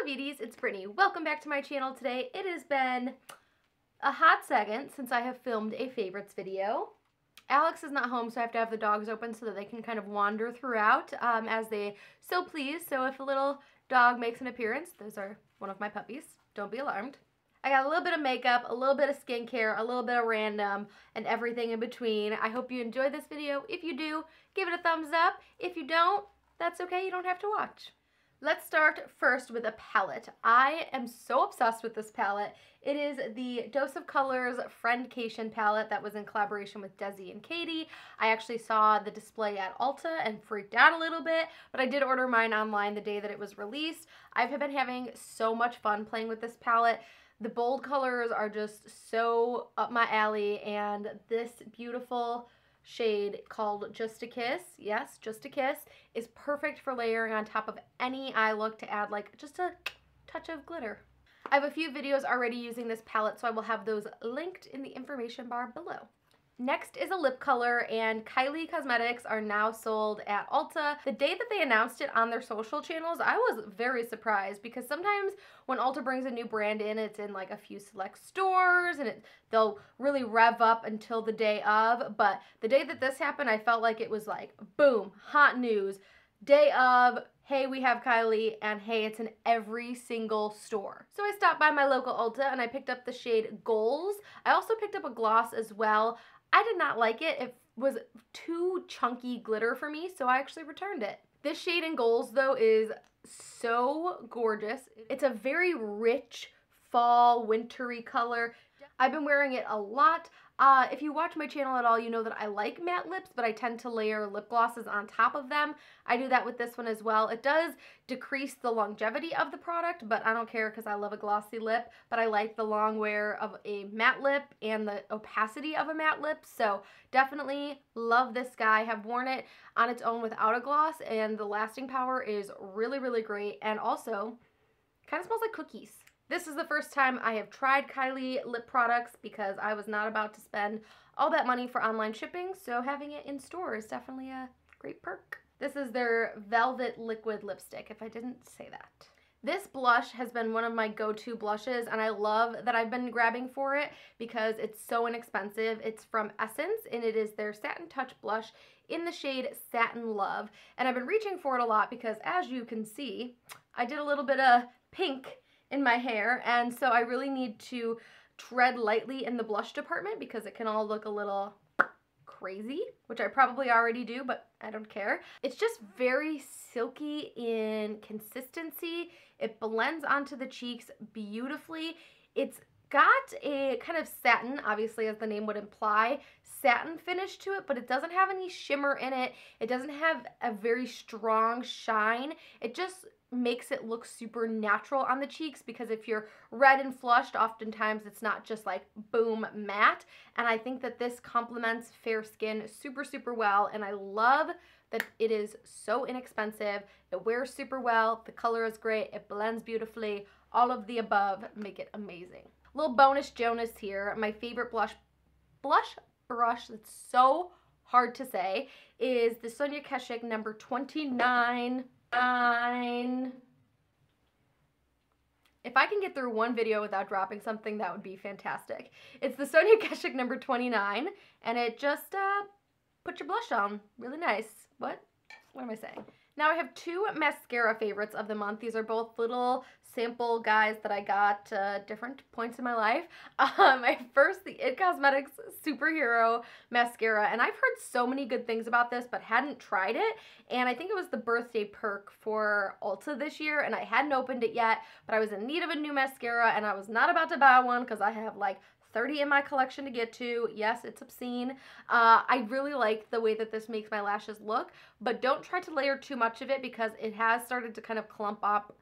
Hello beauties, it's Brittany. Welcome back to my channel today. It has been a hot second since I have filmed a favorites video. Alex is not home, so I have to have the dogs open so that they can kind of wander throughout as they so please. So if a little dog makes an appearance, those are one of my puppies. Don't be alarmed. I got a little bit of makeup, a little bit of skincare, a little bit of random, and everything in between. I hope you enjoyed this video. If you do, give it a thumbs up. If you don't, that's okay. You don't have to watch. Let's start first with a palette. I am so obsessed with this palette. It is the Dose of Colors Friendcation palette that was in collaboration with Desi and Katie. I actually saw the display at Ulta and freaked out a little bit, but I did order mine online the day that it was released. I've been having so much fun playing with this palette. The bold colors are just so up my alley, and this beautiful shade called Just a Kiss, yes, Just a Kiss, is perfect for layering on top of any eye look to add like just a touch of glitter. I have a few videos already using this palette, so I will have those linked in the information bar below. Next is a lip color, and Kylie Cosmetics are now sold at Ulta. The day that they announced it on their social channels, I was very surprised because sometimes when Ulta brings a new brand in, it's in like a few select stores and they'll really rev up until the day of. But the day that this happened, I felt like it was like, boom, hot news. Day of, hey, we have Kylie, and hey, it's in every single store. So I stopped by my local Ulta and I picked up the shade Goals. I also picked up a gloss as well. I did not like it. It was too chunky glitter for me, so I actually returned it. This shade in Goals, though, is so gorgeous. It's a very rich fall, wintry color. I've been wearing it a lot. If you watch my channel at all, you know that I like matte lips, but I tend to layer lip glosses on top of them. I do that with this one as well. It does decrease the longevity of the product, but I don't care because I love a glossy lip, but I like the long wear of a matte lip and the opacity of a matte lip, so definitely love this guy. I have worn it on its own without a gloss, and the lasting power is really, really great, and also kind of smells like cookies. This is the first time I have tried Kylie lip products because I was not about to spend all that money for online shipping, so having it in store is definitely a great perk. This is their Velvet Liquid Lipstick, if I didn't say that. This blush has been one of my go-to blushes, and I love that I've been grabbing for it because it's so inexpensive. It's from Essence, and it is their Satin Touch blush in the shade Satin Love. And I've been reaching for it a lot because, as you can see, I did a little bit of pink in my hair, and so I really need to tread lightly in the blush department because it can all look a little crazy, which I probably already do, but I don't care. It's just very silky in consistency. It blends onto the cheeks beautifully. It's got a kind of satin, obviously as the name would imply, satin finish to it, but it doesn't have any shimmer in it. It doesn't have a very strong shine. It just makes it look super natural on the cheeks because if you're red and flushed, oftentimes it's not just like boom matte, and I think that this complements fair skin super, super well, and I love that it is so inexpensive. It wears super well, the color is great, it blends beautifully, all of the above make it amazing. Little bonus Jonas here, my favorite blush brush that's so hard to say is the Sonia Kashuk number 29. If I can get through one video without dropping something, that would be fantastic. It's the Sonia Kashuk number 29, and it just put your blush on really nice. What am I saying? Now I have two mascara favorites of the month. These are both little sample guys that I got different points in my life. First, the IT Cosmetics Superhero Mascara, and I've heard so many good things about this but hadn't tried it, and I think it was the birthday perk for Ulta this year, and I hadn't opened it yet, but I was in need of a new mascara, and I was not about to buy one because I have like 30 in my collection to get to. Yes, it's obscene. I really like the way that this makes my lashes look, but don't try to layer too much of it because it has started to kind of clump up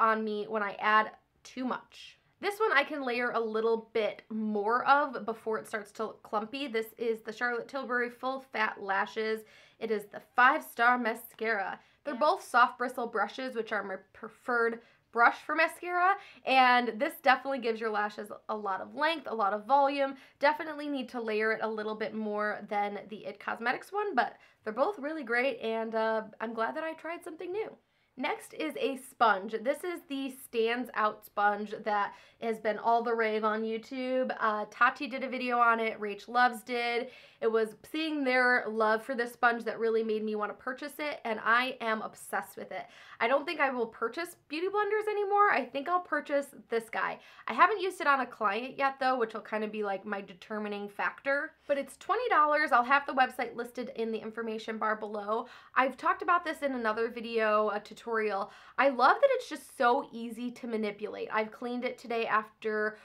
on me when I add too much. This one I can layer a little bit more of before it starts to look clumpy. This is the Charlotte Tilbury Full Fat Lashes. It is the 5-star mascara. They're both soft bristle brushes, which are my preferred brush for mascara, and this definitely gives your lashes a lot of length, a lot of volume. Definitely need to layer it a little bit more than the IT Cosmetics one, but they're both really great, and I'm glad that I tried something new. Next is a sponge. This is the Stands Out sponge that has been all the rave on YouTube. Tati did a video on it, Rach Loves did. It was seeing their love for this sponge that really made me want to purchase it, and I am obsessed with it. I don't think I will purchase beauty blenders anymore. I think I'll purchase this guy. I haven't used it on a client yet though, which will kind of be like my determining factor, but it's $20. I'll have the website listed in the information bar below. I've talked about this in another video, a tutorial. I love that it's just so easy to manipulate. I've cleaned it today after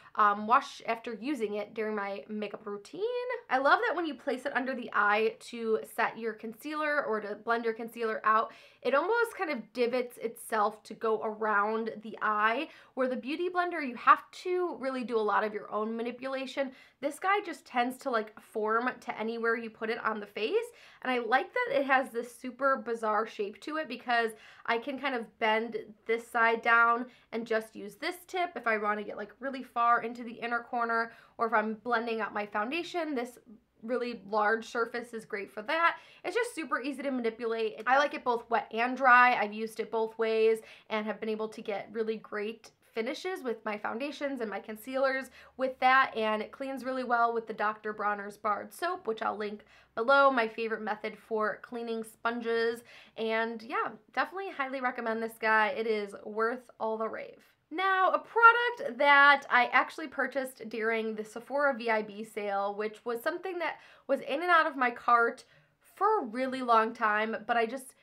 using it during my makeup routine. I love that when you place it under the eye to set your concealer or to blend your concealer out, it almost kind of divots itself to go around the eye, where the Beauty Blender, you have to really do a lot of your own manipulation. This guy just tends to like form to anywhere you put it on the face, and I like that it has this super bizarre shape to it because I can kind of bend this side down and just use this tip if I want to get like really far into the inner corner, or if I'm blending out my foundation, this really large surface is great for that. It's just super easy to manipulate. I like it both wet and dry. I've used it both ways and have been able to get really great finishes with my foundations and my concealers with that, and it cleans really well with the Dr. Bronner's Barred Soap, which I'll link below, my favorite method for cleaning sponges. And yeah, definitely highly recommend this guy. It is worth all the rave. Now, a product that I actually purchased during the Sephora VIB sale, which was something that was in and out of my cart for a really long time, but I just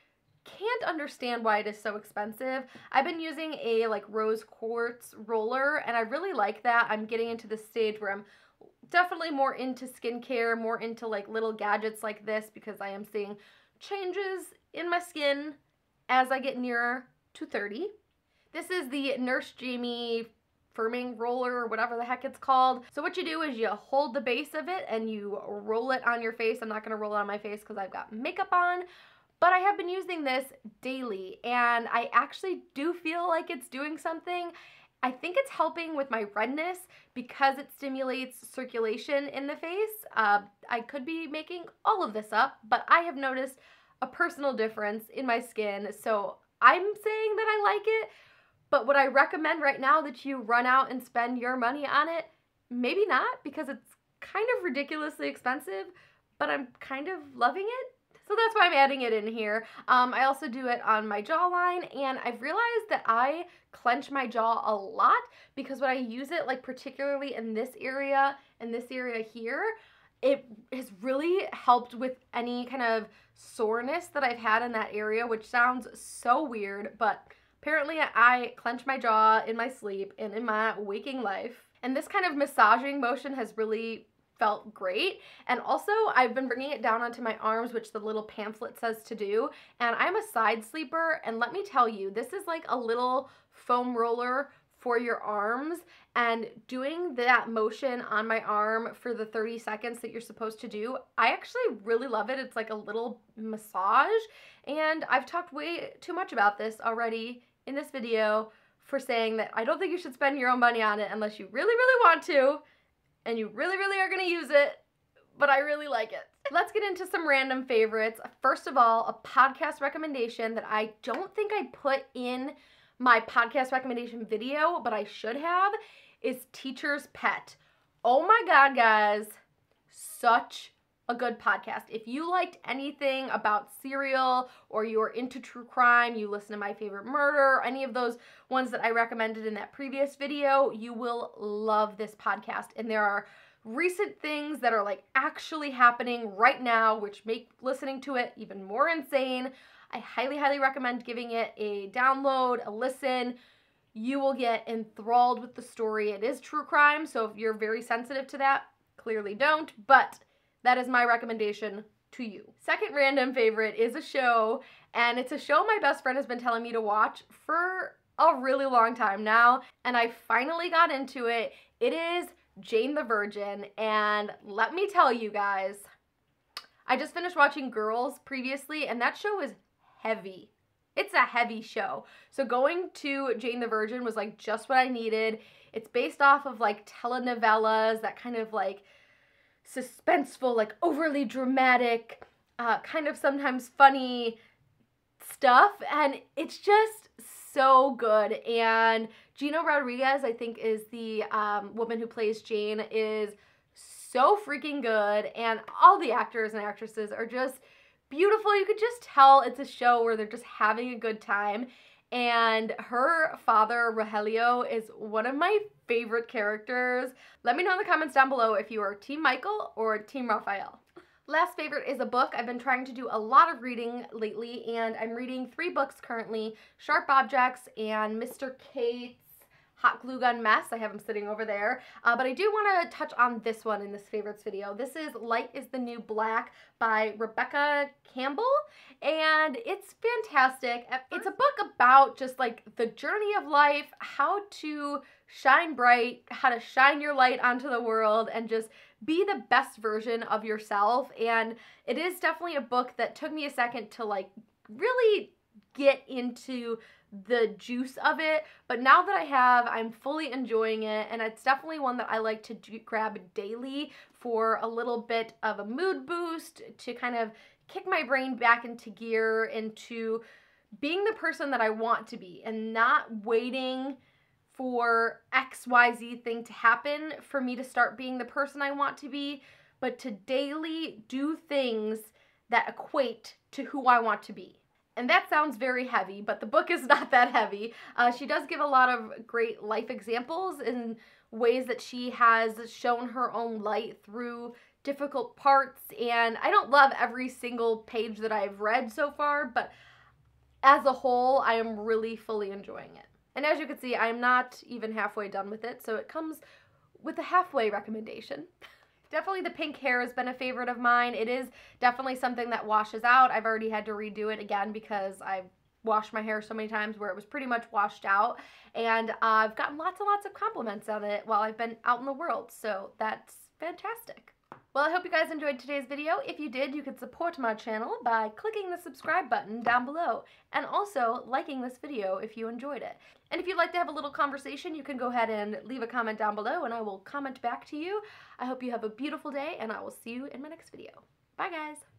can't understand why it is so expensive. I've been using a like rose quartz roller, and I really like that. I'm getting into the stage where I'm definitely more into skincare, more into like little gadgets like this, because I am seeing changes in my skin as I get nearer to 30. This is the Nurse Jamie firming roller, or whatever the heck it's called. So what you do is you hold the base of it and you roll it on your face. I'm not gonna roll it on my face because I've got makeup on, but I have been using this daily and I actually do feel like it's doing something. I think it's helping with my redness because it stimulates circulation in the face. I could be making all of this up, but I have noticed a personal difference in my skin, so I'm saying that I like it. But would I recommend right now that you run out and spend your money on it? Maybe not, because it's kind of ridiculously expensive, but I'm kind of loving it. So that's why I'm adding it in here. I also do it on my jawline, and I've realized that I clench my jaw a lot because when I use it, like particularly in this area and this area here, it has really helped with any kind of soreness that I've had in that area, which sounds so weird, but apparently I clench my jaw in my sleep and in my waking life. And this kind of massaging motion has really felt great. And also I've been bringing it down onto my arms, which the little pamphlet says to do. And I'm a side sleeper, and let me tell you, this is like a little foam roller for your arms, and doing that motion on my arm for the 30 seconds that you're supposed to do, I actually really love it. It's like a little massage, and I've talked way too much about this already in this video for saying that I don't think you should spend your own money on it unless you really, really want to, and you really, really are gonna use it, but I really like it. Let's get into some random favorites. First of all, a podcast recommendation that I don't think I put in my podcast recommendation video, but I should have, is Teacher's Pet. Oh my God, guys, such a good podcast. If you liked anything about serial, or you're into true crime, you listen to My Favorite Murder, any of those ones that I recommended in that previous video, you will love this podcast. And there are recent things that are like actually happening right now, which make listening to it even more insane. I highly, highly recommend giving it a download, a listen. You will get enthralled with the story. It is true crime, so if you're very sensitive to that, clearly don't, but that is my recommendation to you. Second random favorite is a show, and it's a show my best friend has been telling me to watch for a really long time now, and I finally got into it. It is Jane the Virgin, and let me tell you guys, I just finished watching Girls previously, and that show is heavy. It's a heavy show. So going to Jane the Virgin was like just what I needed. It's based off of like telenovelas, that kind of like suspenseful, like overly dramatic, kind of sometimes funny stuff, and it's just so good. And Gina Rodriguez, I think, is the woman who plays Jane, is so freaking good. And all the actors and actresses are just beautiful. You could just tell it's a show where they're just having a good time. And her father, Rogelio, is one of my favorite characters. Let me know in the comments down below if you are Team Michael or Team Raphael. Last favorite is a book. I've been trying to do a lot of reading lately, and I'm reading 3 books currently: Sharp Objects and Mr. Kate's Hot Glue Gun Mess. I have them sitting over there. But I do want to touch on this one in this favorites video. This is Light is the New Black by Rebecca Campbell, and it's fantastic. It's a book about just like the journey of life, how to shine bright, how to shine your light onto the world, and just be the best version of yourself. And it is definitely a book that took me a second to like really get into the juice of it, but now that I have, I'm fully enjoying it, and it's definitely one that I like to grab daily for a little bit of a mood boost, to kind of kick my brain back into gear, into being the person that I want to be, and not waiting for XYZ thing to happen for me to start being the person I want to be, but to daily do things that equate to who I want to be. And that sounds very heavy, but the book is not that heavy. She does give a lot of great life examples in ways that she has shown her own light through difficult parts. And I don't love every single page that I've read so far, but as a whole, I am really fully enjoying it. And as you can see, I'm not even halfway done with it, so it comes with a halfway recommendation. Definitely the pink hair has been a favorite of mine. It is definitely something that washes out. I've already had to redo it again because I've washed my hair so many times where it was pretty much washed out. And I've gotten lots and lots of compliments on it while I've been out in the world. So that's fantastic. Well, I hope you guys enjoyed today's video. If you did, you could support my channel by clicking the subscribe button down below, and also liking this video if you enjoyed it. And if you'd like to have a little conversation, you can go ahead and leave a comment down below, and I will comment back to you. I hope you have a beautiful day, and I will see you in my next video. Bye, guys.